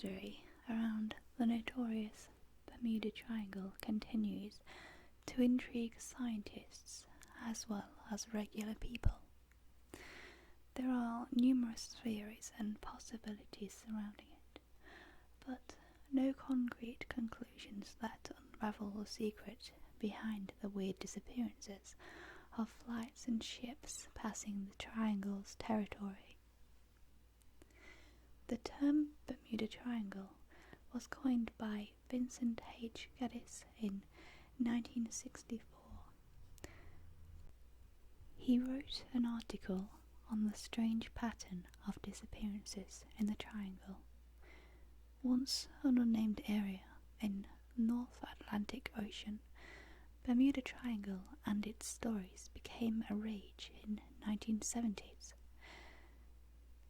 mystery around the notorious Bermuda Triangle continues to intrigue scientists as well as regular people. There are numerous theories and possibilities surrounding it, but no concrete conclusions that unravel the secret behind the weird disappearances of flights and ships passing the Triangle's territory. The term Bermuda Triangle was coined by Vincent H. Gaddis in 1964. He wrote an article on the strange pattern of disappearances in the Triangle, once an unnamed area in North Atlantic Ocean. Bermuda Triangle and its stories became a rage in the 1970s.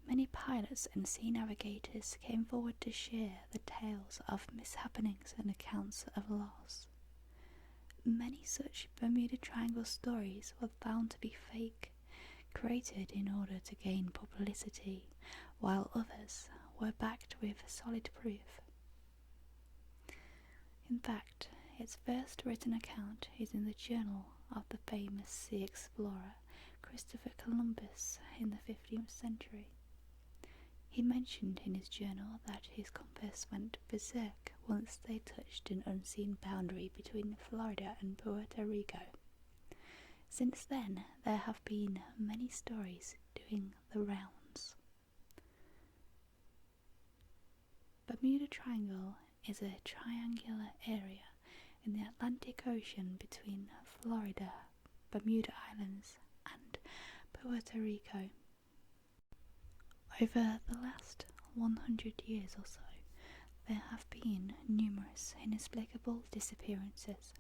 Many pilots and sea navigators came forward to share the tales of mishappenings and accounts of loss. Many such Bermuda Triangle stories were found to be fake, created in order to gain publicity, while others were backed with solid proof. In fact, its first written account is in the journal of the famous sea explorer Christopher Columbus in the 15th century. He mentioned in his journal that his compass went berserk once they touched an unseen boundary between Florida and Puerto Rico. Since then, there have been many stories doing the rounds. Bermuda Triangle is a triangular area in the Atlantic Ocean between Florida, Bermuda Islands, and Puerto Rico. Over the last 100 years or so, there have been numerous inexplicable disappearances.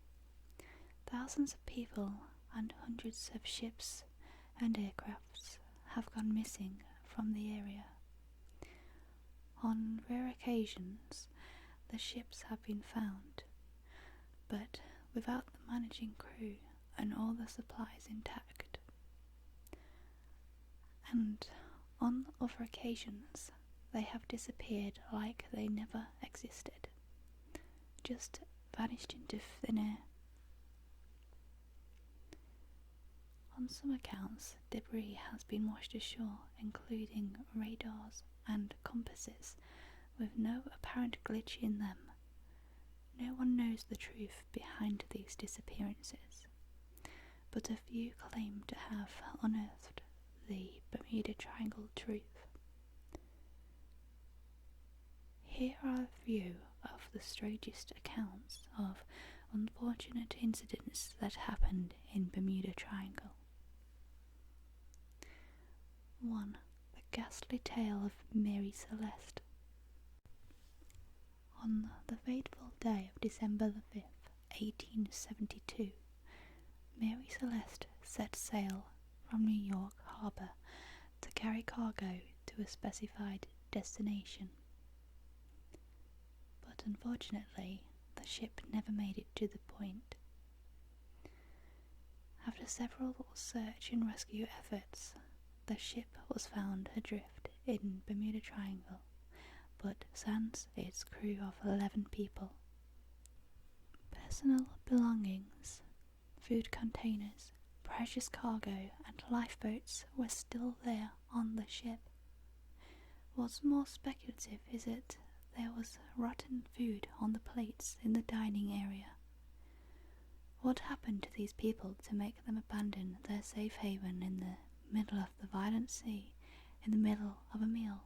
Thousands of people and hundreds of ships and aircrafts have gone missing from the area. On rare occasions, the ships have been found, but without the managing crew and all the supplies intact. And on other occasions, they have disappeared like they never existed, just vanished into thin air. On some accounts, debris has been washed ashore, including radars and compasses, with no apparent glitch in them. No one knows the truth behind these disappearances, but a few claim to have unearthed the Bermuda Triangle truth. Here are a few of the strangest accounts of unfortunate incidents that happened in Bermuda Triangle. 1. The ghastly tale of Mary Celeste. On the fateful day of December the 5th, 1872, Mary Celeste set sail from New York Harbour to carry cargo to a specified destination. But unfortunately, the ship never made it to the point. After several search and rescue efforts, the ship was found adrift in Bermuda Triangle, but sans its crew of 11 people. Personal belongings, food containers, precious cargo and lifeboats were still there on the ship. What's more speculative is that there was rotten food on the plates in the dining area. What happened to these people to make them abandon their safe haven in the middle of the violent sea, in the middle of a meal?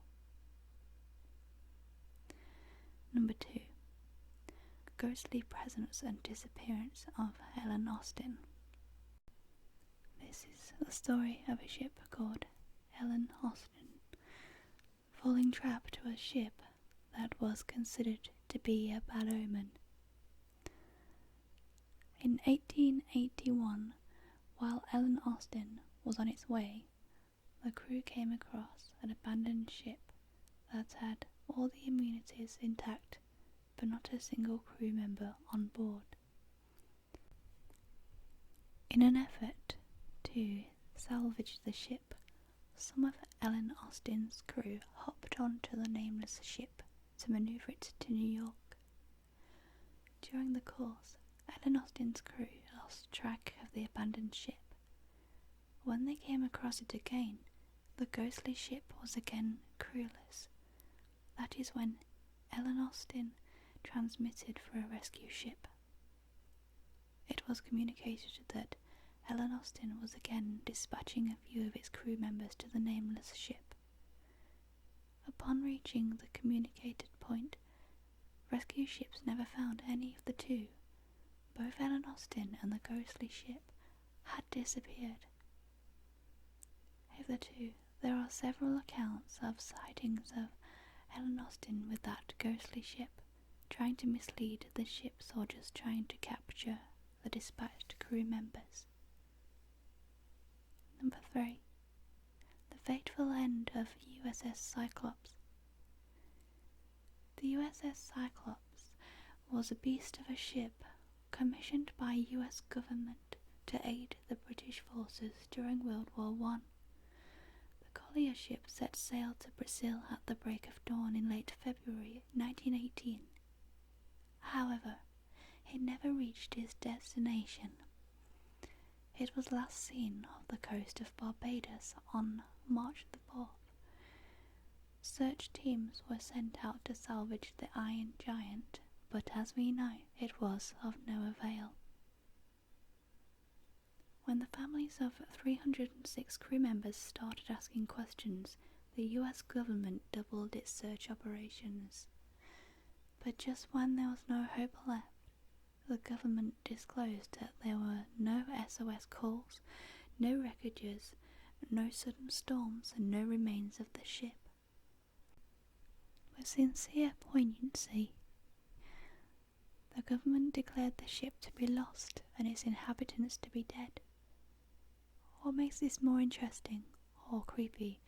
Number 2. Ghostly presence and disappearance of Ellen Austin. This is the story of a ship called Ellen Austin, falling trap to a ship that was considered to be a bad omen. In 1881, while Ellen Austin was on its way, the crew came across an abandoned ship that had all the amenities intact, but not a single crew member on board. In an effort to salvage the ship, some of Ellen Austin's crew hopped onto the nameless ship to manoeuvre it to New York. During the course, Ellen Austin's crew lost track of the abandoned ship. When they came across it again, the ghostly ship was again crewless. That is when Ellen Austin transmitted for a rescue ship. It was communicated that Ellen Austin was again dispatching a few of its crew members to the nameless ship. Upon reaching the communicated point, rescue ships never found any of the two. Both Ellen Austin and the ghostly ship had disappeared. Hitherto, there are several accounts of sightings of Ellen Austin with that ghostly ship, trying to mislead the ship's soldiers trying to capture the dispatched crew members. Number 3. The fateful end of USS Cyclops. The USS Cyclops was a beast of a ship commissioned by US government to aid the British forces during World War I. The collier ship set sail to Brazil at the break of dawn in late February 1918. However, it never reached its destination. It was last seen off the coast of Barbados on March the 4th. Search teams were sent out to salvage the Iron Giant, but as we know, it was of no avail. When the families of 306 crew members started asking questions, the US government doubled its search operations. But just when there was no hope left, the government disclosed that there were no SOS calls, no wreckages, no sudden storms, and no remains of the ship. With sincere poignancy, the government declared the ship to be lost and its inhabitants to be dead. What makes this more interesting, or creepy,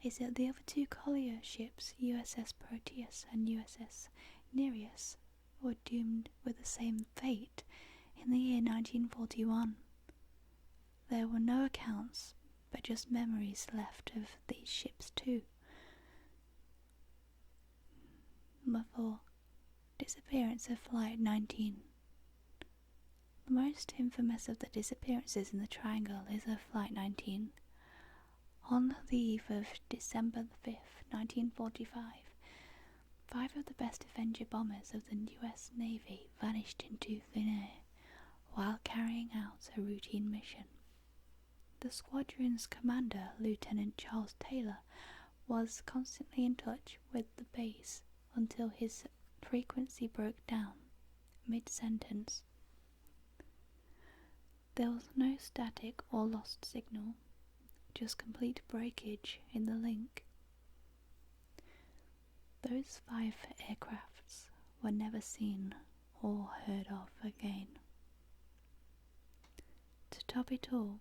is that the other two collier ships, USS Proteus and USS Nereus, were doomed with the same fate in the year 1941. There were no accounts, but just memories left of these ships too. Number 4. Disappearance of Flight 19. The most infamous of the disappearances in the Triangle is of Flight 19. On the eve of December the 5th, 1945, 5 of the best Avenger bombers of the US Navy vanished into thin air while carrying out a routine mission. The squadron's commander, Lieutenant Charles Taylor, was constantly in touch with the base until his frequency broke down mid-sentence. There was no static or lost signal, just complete breakage in the link. Those 5 aircrafts were never seen or heard of again. To top it all,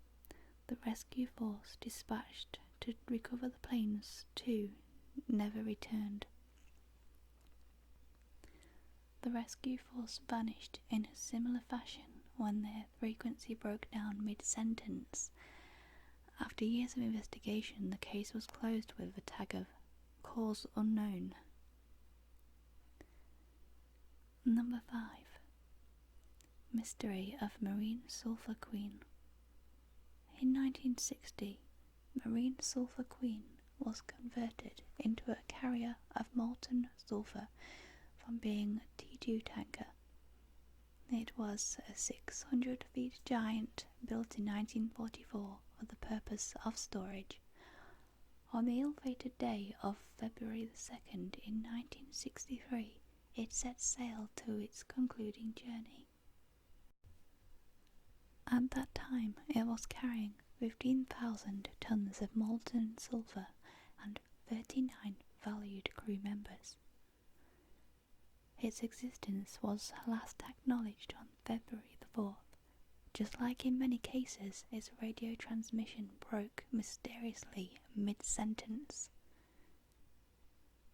the rescue force dispatched to recover the planes too never returned. The rescue force vanished in a similar fashion when their frequency broke down mid-sentence. After years of investigation, the case was closed with the tag of cause unknown. Number 5. Mystery of Marine Sulphur Queen. In 1960, Marine Sulphur Queen was converted into a carrier of molten sulphur from being a T2 tanker. It was a 600 feet giant built in 1944 for the purpose of storage. On the ill-fated day of February the 2nd in 1963, it set sail to its concluding journey. At that time, it was carrying 15,000 tons of molten sulphur and 39 valued crew members. Its existence was last acknowledged on February the 4th. Just like in many cases, its radio transmission broke mysteriously mid-sentence.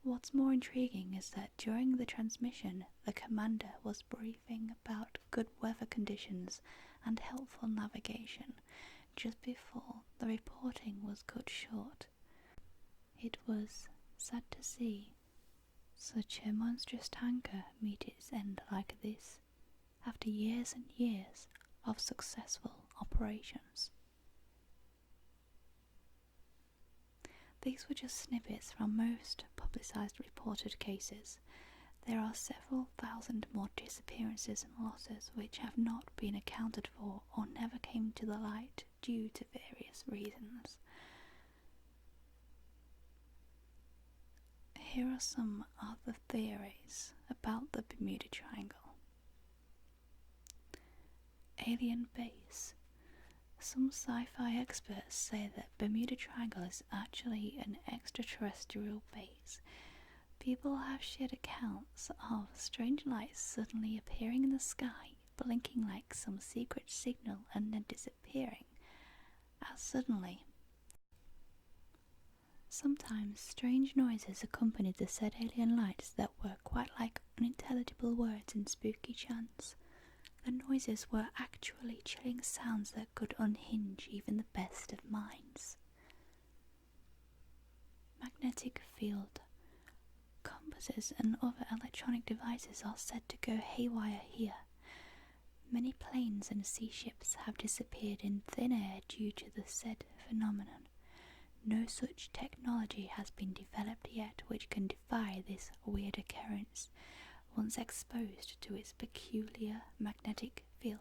What's more intriguing is that during the transmission, the commander was briefing about good weather conditions and helpful navigation just before the reporting was cut short. It was sad to see such a monstrous tanker meet its end like this after years and years of successful operations? These were just snippets from most publicised reported cases. There are several thousand more disappearances and losses which have not been accounted for or never came to the light due to various reasons. Here are some other theories about the Bermuda Triangle. Alien base. Some sci-fi experts say that Bermuda Triangle is actually an extraterrestrial base. People have shared accounts of strange lights suddenly appearing in the sky, blinking like some secret signal and then disappearing as suddenly. Sometimes strange noises accompanied the said alien lights that were quite like unintelligible words in spooky chants. The noises were actually chilling sounds that could unhinge even the best of minds. Magnetic field. Compasses and other electronic devices are said to go haywire here. Many planes and sea ships have disappeared in thin air due to the said phenomenon. No such technology has been developed yet which can defy this weird occurrence once exposed to its peculiar magnetic field.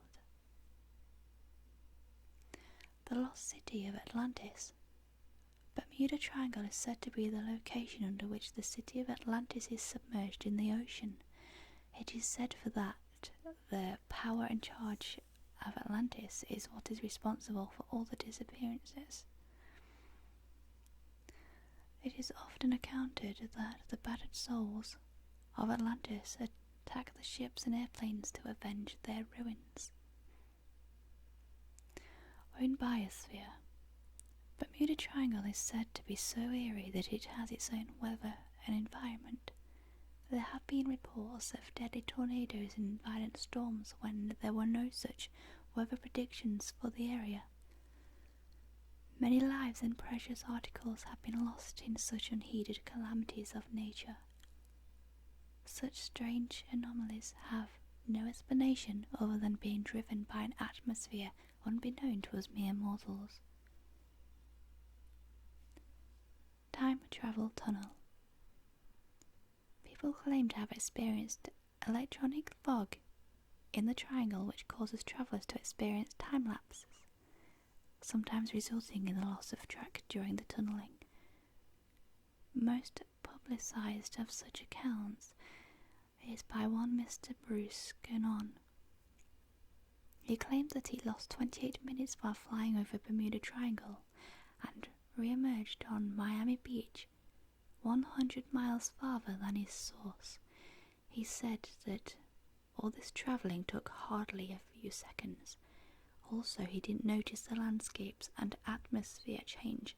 The lost city of Atlantis. Bermuda Triangle is said to be the location under which the city of Atlantis is submerged in the ocean. It is said for that the power in charge of Atlantis is what is responsible for all the disappearances. It is often accounted that the battered souls of Atlantis attack the ships and airplanes to avenge their ruins. Own biosphere. Bermuda Triangle is said to be so eerie that it has its own weather and environment. There have been reports of deadly tornadoes and violent storms when there were no such weather predictions for the area. Many lives and precious articles have been lost in such unheeded calamities of nature. Such strange anomalies have no explanation other than being driven by an atmosphere unbeknown to us mere mortals. Time travel tunnel. People claim to have experienced electronic fog in the triangle which causes travellers to experience time lapses, sometimes resulting in the loss of track during the tunnelling. Most publicised of such accounts is by one Mr. Bruce Gannon. He claimed that he lost 28 minutes while flying over Bermuda Triangle and re-emerged on Miami Beach 100 miles farther than his source. He said that all this travelling took hardly a few seconds. Also, he didn't notice the landscapes and atmosphere change.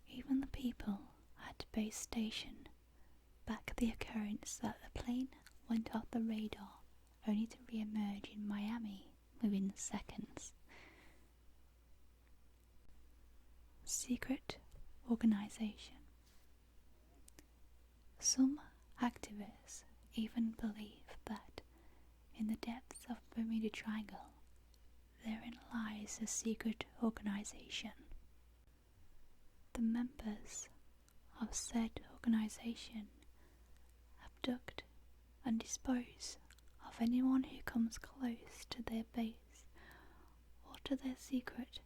Even the people at base station backed the occurrence that the plane went off the radar only to re-emerge in Miami within seconds. Secret organization. Some activists even believe that in the depths of Bermuda Triangle therein lies a secret organization. The members of said organization abduct and dispose of anyone who comes close to their base or to their secret,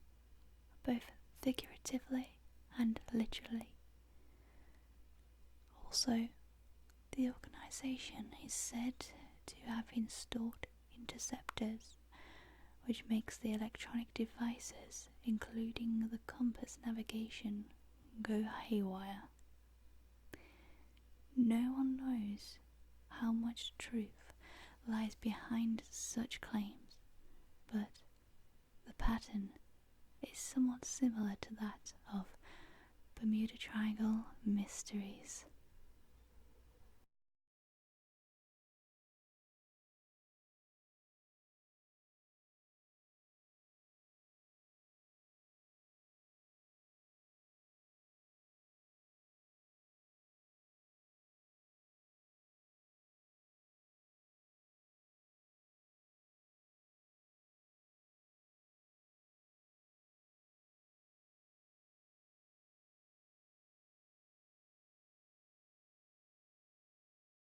both figuratively and literally. Also, the organization is said to have installed interceptors which makes the electronic devices, including the compass navigation, go haywire. No one knows how much truth lies behind such claims, but the pattern is somewhat similar to that of Bermuda Triangle mysteries.